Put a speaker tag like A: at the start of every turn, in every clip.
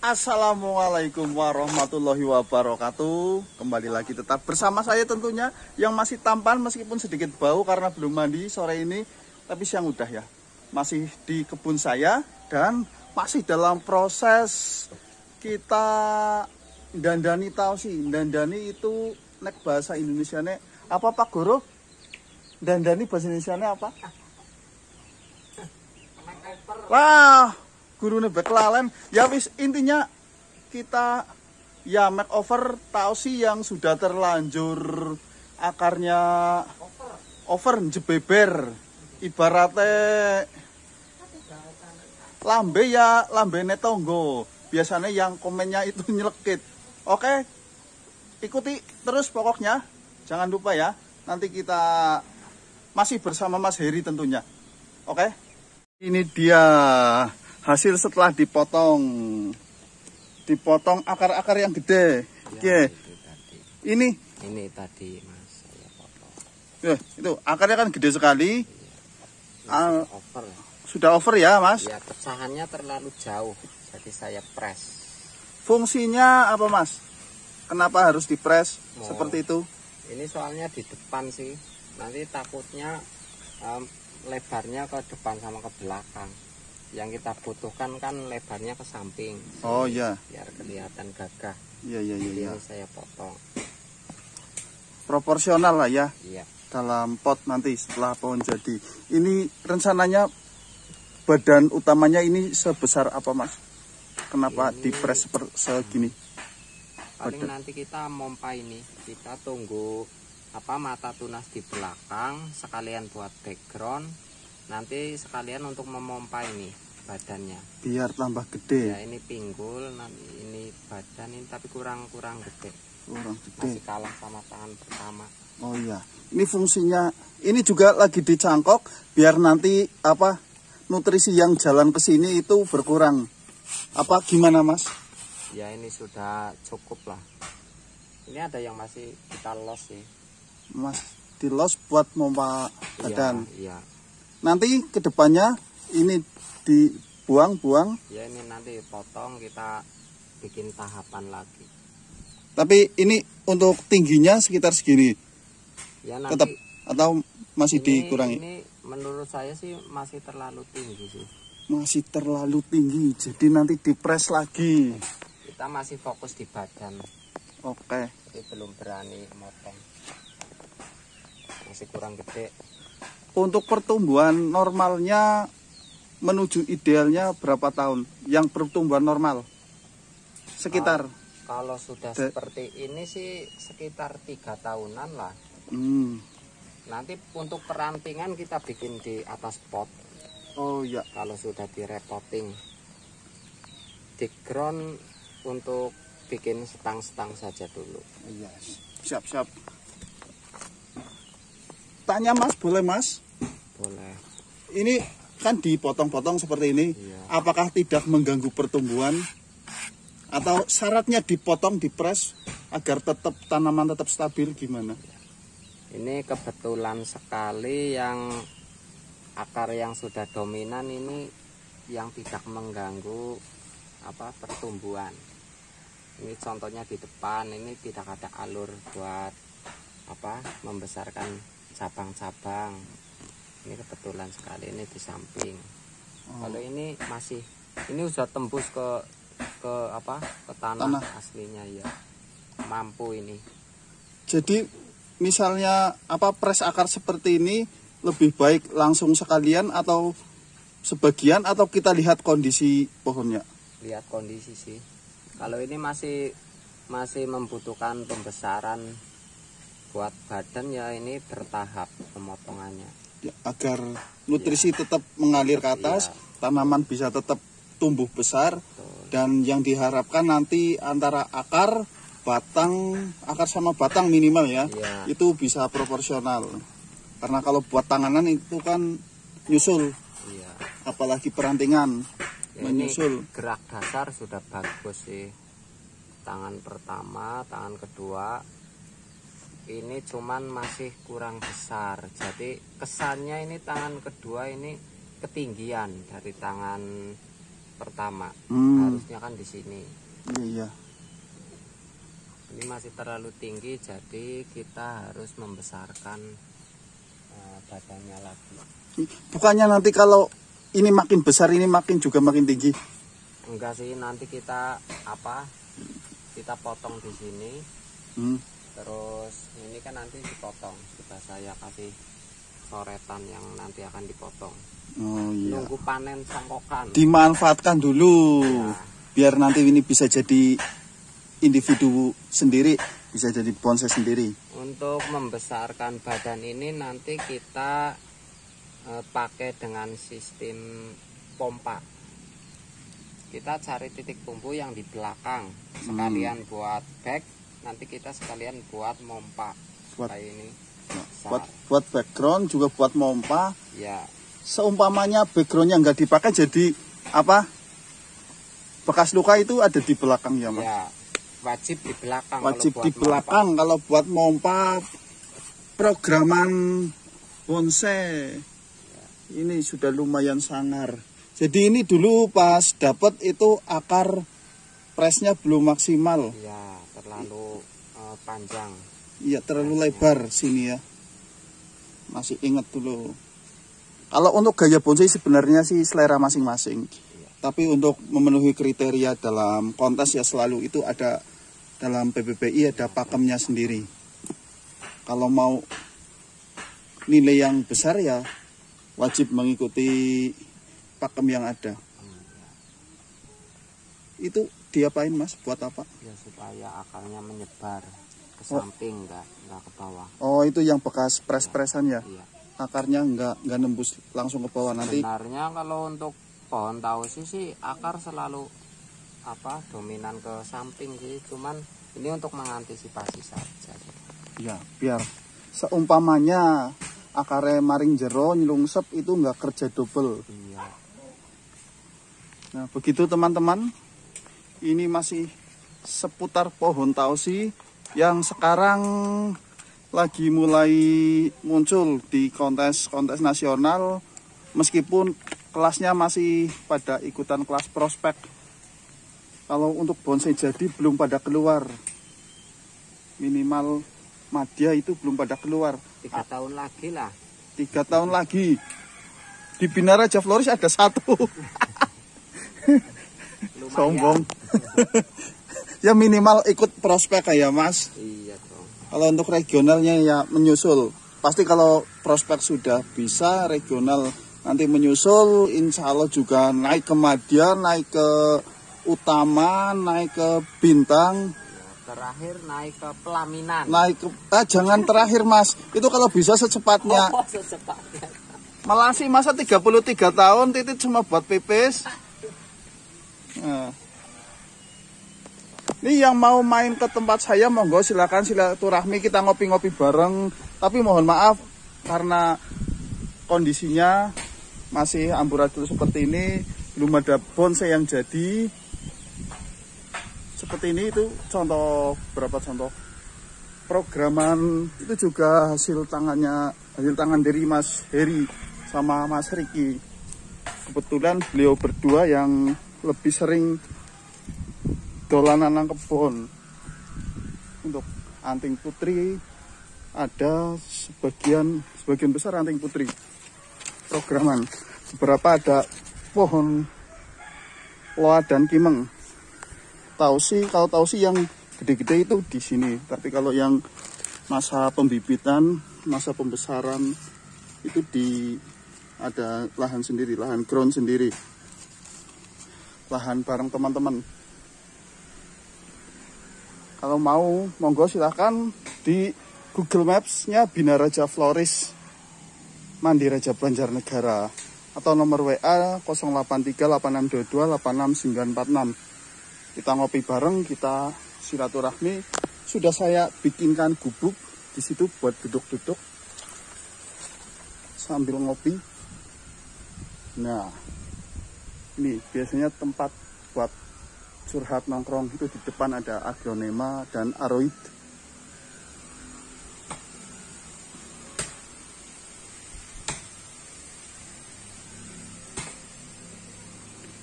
A: Assalamualaikum warahmatullahi wabarakatuh. Kembali lagi tetap bersama saya tentunya, yang masih tampan meskipun sedikit bau karena belum mandi sore ini. Tapi siang udah ya. Masih di kebun saya dan masih dalam proses kita dandani tausi. Dandani itu nek bahasa Indonesianya apa Pak Guru? Dandani bahasa Indonesianya apa? Wah, guru nebak lalen. Ya wis, intinya kita ya makeover tausi yang sudah terlanjur akarnya over jebeber. Ibaratnya lambe ya lambene tonggo. Biasanya yang komennya itu nyelekit. Oke, ikuti terus pokoknya. Jangan lupa ya. Nanti kita masih bersama Mas Heri tentunya. Oke. Ini dia hasil setelah dipotong akar-akar yang gede. Ya, ini
B: tadi Mas saya potong.
A: Ya, itu akarnya kan gede sekali.
B: Over.
A: Sudah over ya, Mas?
B: Ya, pecahannya terlalu jauh, jadi saya press.
A: Fungsinya apa, Mas? Kenapa harus dipres seperti itu?
B: Ini soalnya di depan sih. Nanti takutnya lebarnya ke depan sama ke belakang. Yang kita butuhkan kan lebarnya ke samping.
A: Oh iya.
B: Biar kelihatan gagah.
A: Iya.
B: Ini saya potong.
A: Proporsional lah ya.
B: Iya.
A: Dalam pot nanti setelah pohon jadi. Ini rencananya badan utamanya ini sebesar apa, Mas? Kenapa dipres segini?
B: Paling nanti kita mompa ini. Kita tunggu mata tunas di belakang, sekalian buat background. Nanti sekalian untuk memompa ini badannya
A: biar tambah gede
B: ya. Ini pinggul, nanti ini badan ini, tapi kurang gede. Masih kalah sama tangan pertama.
A: Oh iya, ini fungsinya ini juga lagi dicangkok biar nanti nutrisi yang jalan ke sini itu berkurang. Apa gimana, Mas?
B: Ya, ini sudah cukup lah. Ini ada yang masih kita los sih, Mas,
A: di los buat mompa badan.
B: Iya.
A: Nanti kedepannya ini dibuang-buang.
B: Ya, ini nanti potong, kita bikin tahapan lagi.
A: Tapi ini untuk tingginya sekitar segini.
B: Ya, nanti
A: tetap atau masih dikurangi?
B: Ini menurut saya sih masih terlalu tinggi sih. Masih
A: terlalu tinggi. Jadi nanti dipres lagi.
B: Kita masih fokus di badan.
A: Oke.
B: Jadi belum berani motong. Masih kurang gede.
A: Untuk pertumbuhan normalnya menuju idealnya berapa tahun? Yang pertumbuhan normal? Sekitar?
B: Kalau sudah seperti ini sih sekitar 3 tahunan lah. Nanti untuk perantingan kita bikin di atas pot.
A: Oh iya.
B: Kalau sudah direpotting. Di ground untuk bikin setang-setang saja dulu.
A: Iya. Siap. Tanya Mas, boleh Mas?
B: Boleh.
A: Ini kan dipotong-potong seperti ini.
B: Iya.
A: Apakah tidak mengganggu pertumbuhan? Atau syaratnya dipotong, dipres agar tetap tanaman tetap stabil gimana?
B: Ini kebetulan sekali yang akar yang sudah dominan ini yang tidak mengganggu pertumbuhan. Ini contohnya di depan, ini tidak ada alur buat membesarkan cabang-cabang. Ini kebetulan sekali ini di samping. Kalau ini sudah tembus ke tanah aslinya ya. Mampu ini.
A: Jadi misalnya pres akar seperti ini lebih baik langsung sekalian atau sebagian atau kita lihat kondisi pohonnya?
B: Lihat kondisi sih. Kalau ini masih membutuhkan pembesaran buat badan ya, ini bertahap pemotongannya. Ya,
A: agar nutrisi tetap mengalir ke atas, tanaman bisa tetap tumbuh besar. Betul. Dan yang diharapkan nanti antara akar sama batang minimal ya. Itu bisa proporsional. Karena kalau buat tanganan itu kan nyusul. Apalagi perantingan. Menyusul.
B: Ini gerak dasar sudah bagus sih. Tangan pertama, tangan kedua ini cuman masih kurang besar. Jadi kesannya ini tangan kedua ini ketinggian dari tangan pertama. Harusnya kan di sini.
A: Iya.
B: Ini masih terlalu tinggi, jadi kita harus membesarkan badannya lagi.
A: Bukannya nanti kalau ini makin besar, ini makin tinggi?
B: Enggak sih, nanti kita kita potong di sini. Terus ini kan nanti dipotong. Sudah saya kasih coretan yang nanti akan dipotong.
A: Oh iya.
B: Nunggu panen songkokan.
A: Dimanfaatkan dulu.
B: Ya.
A: Biar nanti ini bisa jadi individu sendiri, bisa jadi bonsai sendiri.
B: Untuk membesarkan badan ini nanti kita pakai dengan sistem pompa. Kita cari titik tumbuh yang di belakang, sekalian buat back, nanti kita sekalian buat mompa. Kayak ini.
A: Buat background juga buat mompa.
B: Ya.
A: Seumpamanya backgroundnya nggak dipakai, jadi apa? Bekas luka itu ada di belakang ya, Mas?
B: Ya. Wajib di belakang.
A: Wajib di belakang kalau buat mompa programan bonsai. Ini sudah lumayan sangar. Jadi ini dulu pas dapat itu akar presnya belum maksimal.
B: Iya, terlalu panjang.
A: Iya, terlalu lebar sini ya. Masih ingat dulu. Kalau untuk gaya bonsai sebenarnya sih selera masing-masing.
B: Iya.
A: Tapi untuk memenuhi kriteria dalam kontes ya selalu itu ada. Dalam PBBI ada pakemnya sendiri. Kalau mau nilai yang besar ya wajib mengikuti pakem yang ada. Itu diapain, Mas? Buat apa?
B: Ya supaya akarnya menyebar ke samping, enggak ke bawah.
A: Oh, itu yang bekas pres-presan ya?
B: Iya.
A: Akarnya enggak nembus langsung ke bawah nanti.
B: Sebenarnya kalau untuk pohon tausi sih akar selalu dominan ke samping sih, cuman ini untuk mengantisipasi saja.
A: Ya, biar seumpamanya akarnya maring jero nyelungsep itu nggak kerja double.
B: Iya.
A: Nah, begitu teman-teman. Ini masih seputar pohon tausi yang sekarang lagi mulai muncul di kontes nasional, meskipun kelasnya masih pada ikutan kelas prospek. Kalau untuk bonsai jadi belum pada keluar. Minimal madya itu belum pada keluar.
B: 3 tahun lagi lah.
A: 3 tahun lagi. Di Bina Raja Floris ada 1. Sombong. Ya minimal ikut prospek ya, Mas.
B: Iya dong.
A: Kalau untuk regionalnya ya menyusul. Pasti kalau prospek sudah bisa, regional nanti menyusul. Insya Allah juga naik ke madya, naik ke utama, naik ke bintang,
B: terakhir naik ke pelaminan.
A: Naik ke jangan terakhir, Mas. Itu kalau bisa secepatnya.
B: Oh, secepatnya.
A: Malah sih masa 33 tahun titit cuma buat pipis. Nah. Ini yang mau main ke tempat saya monggo silakan silaturahmi, kita ngopi-ngopi bareng. Tapi mohon maaf karena kondisinya masih amburadul seperti ini, belum ada bonsai yang jadi. Seperti ini itu beberapa contoh programan itu juga hasil tangan dari Mas Heri sama Mas Riki. Kebetulan beliau berdua yang lebih sering dolanan nang kebon. Untuk anting putri ada sebagian besar anting putri programan. Beberapa ada pohon loa dan kimeng. Kalau tausi yang gede-gede itu di sini. Tapi kalau yang masa pembibitan, masa pembesaran itu ada lahan sendiri, lahan ground sendiri. Lahan bareng teman-teman. Kalau mau, monggo silahkan di Google Maps-nya Bina Raja Floris Mandi Raja Banjarnegara atau nomor WA 083862286946. Kita ngopi bareng, kita silaturahmi. Sudah saya bikinkan gubuk di situ buat duduk-duduk sambil ngopi. Nah, ini biasanya tempat buat curhat nongkrong itu di depan ada aglonema dan aroid.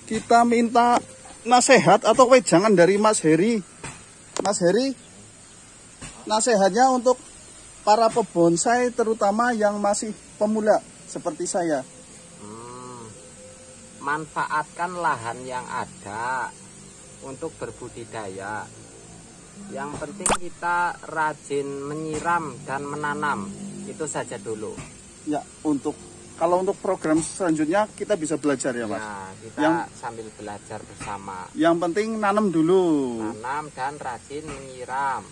A: kita minta nasihat atau wejangan dari Mas Heri. Mas Heri, nasihatnya untuk para pebonsai terutama yang masih pemula seperti saya.
B: Manfaatkan lahan yang ada untuk berbudidaya. Yang penting kita rajin menyiram dan menanam, itu saja dulu.
A: Ya, kalau untuk program selanjutnya kita bisa belajar ya, Mas.
B: Ya, kita sambil belajar bersama.
A: Yang penting nanam dulu.
B: Nanam dan rajin menyiram.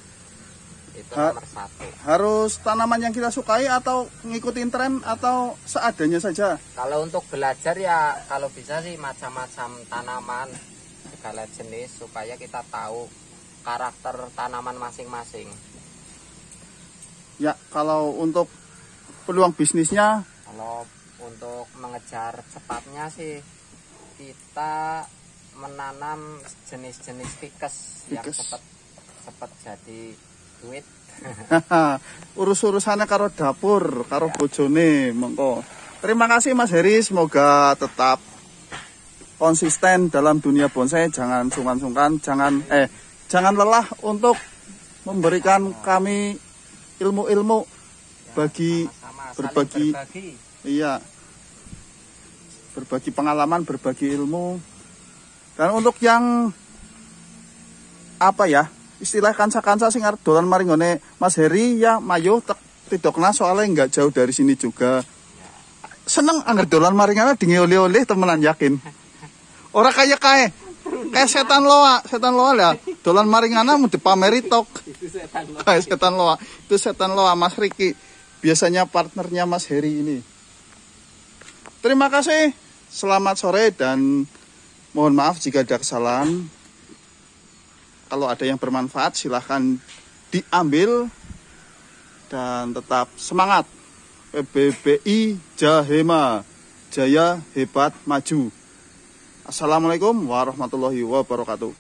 B: Itu nomor 1.
A: Harus tanaman yang kita sukai atau ngikutin tren atau seadanya saja?
B: Kalau untuk belajar ya kalau bisa sih macam-macam tanaman, segala jenis supaya kita tahu karakter tanaman masing-masing.
A: Ya, kalau untuk peluang bisnisnya,
B: kalau untuk mengejar cepatnya sih kita menanam jenis-jenis fikes yang cepat jadi duit.
A: urus-urusannya karo dapur, karo bojone, monggo. Terima kasih Mas Heri, semoga tetap konsisten dalam dunia bonsai, jangan sungkan-sungkan, jangan lelah untuk memberikan kami ilmu-ilmu bagi berbagi. Iya. Berbagi pengalaman, berbagi ilmu. Dan untuk yang istilah kanca-kanca sing arep dolan maring ngene Mas Heri ya mayo tidokna soalnya nggak jauh dari sini juga. Seneng anggar dolan maring ana dinge oleh-oleh temenan yakin. Ora kayak setan loa ya. Dolan maring ana mau dipameri tok. Itu setan loa. Itu setan loa Mas Riki. Biasanya partnernya Mas Heri ini. Terima kasih. Selamat sore dan mohon maaf jika ada kesalahan. Kalau ada yang bermanfaat silahkan diambil dan tetap semangat. PBBI Jahema, Jaya Hebat Maju. Assalamualaikum warahmatullahi wabarakatuh.